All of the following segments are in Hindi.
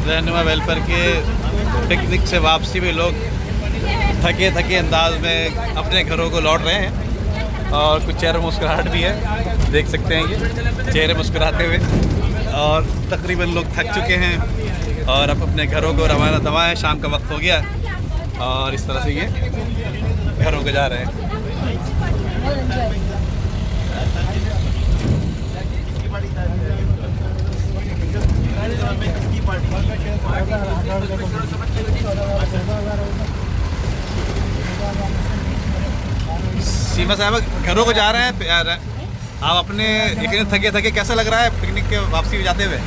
रहनुमा वेलफेयर के पिकनिक से वापसी में लोग थके थके अंदाज में अपने घरों को लौट रहे हैं और कुछ चेहरे मुस्कुराहट भी है, देख सकते हैं ये चेहरे मुस्कुराते हुए। और तकरीबन लोग थक चुके हैं और अब अपने घरों को रवाना दवा है, शाम का वक्त हो गया और इस तरह से ये घरों को जा रहे हैं। सीमा साहब घरों को जा रहे हैं, आप अपने यकीन थके थके कैसा लग रहा है पिकनिक के वापसी जाते हुए?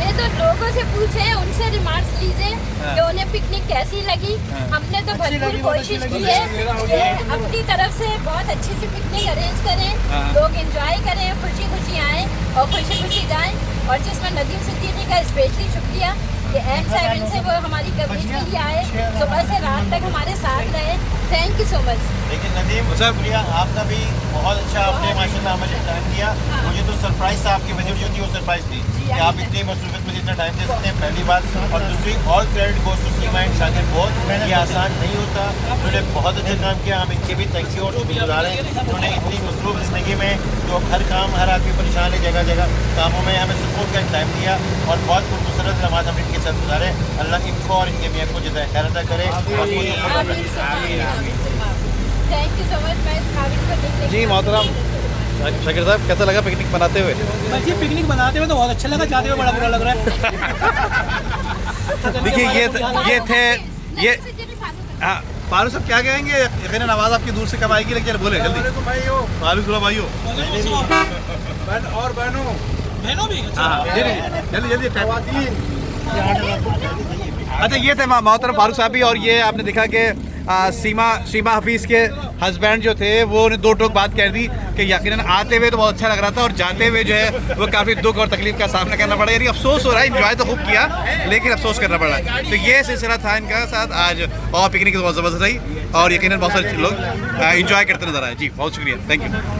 ये तो लोगों से पूछे, उनसे रिमार्क्स लीजिए कि उन्हें पिकनिक कैसी लगी। हमने तो भरपूर कोशिश की है कि अपनी तरफ से बहुत अच्छी सी पिकनिक अरेंज करें, लोग एंजॉय करें, खुशी खुशी आएँ और खुशी खुशी जाएं। और जिसमें नदीम सिद्दीकी का स्पेशली शुक्रिया कि M7 से वो हमारी कवरेज के लिए आए, सुबह से रात तक हमारे साथ रहे। Thank you so much. लेकिन नदीम शुक्रिया आपका भी, बहुत अच्छा आपने माशाल्लाह मुझे टाइम दिया। मुझे तो सरप्राइज था, आपकी वजह जो थी वो सरप्राइज थी कि आप इतनी मसरूफियत में जितना टाइम दे सकते हैं, पहली बात। और दूसरी, all credit goes to Seema and Shakir बहुत, ये आसान नहीं होता। उन्होंने बहुत अच्छा काम किया, हम इनके भी थैंक यू और शुक्रगुजार हैं। उन्होंने इतनी मसरूफ ज़िंदगी में जो हर काम, हर आदमी परेशान है जगह जगह कामों में, हमें सपोर्ट का टाइम दिया और बहुत खूबसूरत लम्हात हम इनके साथ गुजारे। अल्लाह इनको और इनके मियाँ को जज़ाए खैर अता करे। Thank you so much. जी मोहतरम शाकिर साहब, कैसा लगा पिकनिक मनाते हुए? बस ये पिकनिक मनाते हुए तो बहुत अच्छा लगा, जाते हुए बड़ा बुरा लग रहा है। देखिए ये थे ये हाँ, फारूक साहब क्या कहेंगे? यकीनन आवाज़ आपकी दूर से कम आएगी, लेकिन बोले जल्दी। फारूक भाइयों और बहनों भी हाँ जल्दी जल्दी। अच्छा ये थे मोहतरम फारूक साहब भी, और ये आपने देखा कि सीमा हफीज़ के हस्बैंड जो थे वो ने दो टोक बात कह दी कि यकीनन आते हुए तो बहुत अच्छा लग रहा था और जाते हुए जो है वो काफ़ी दुख और तकलीफ का सामना करना पड़ा। यानी अफसोस हो रहा है, एंजॉय तो खूब किया लेकिन अफसोस करना पड़ा। तो ये सिलसिला था इनका साथ आज, और पिकनिक बहुत ज़बरदस्त रही और यकीनन बहुत सारे लोग एंजॉय करते नजर आए। जी बहुत शुक्रिया, थैंक यू।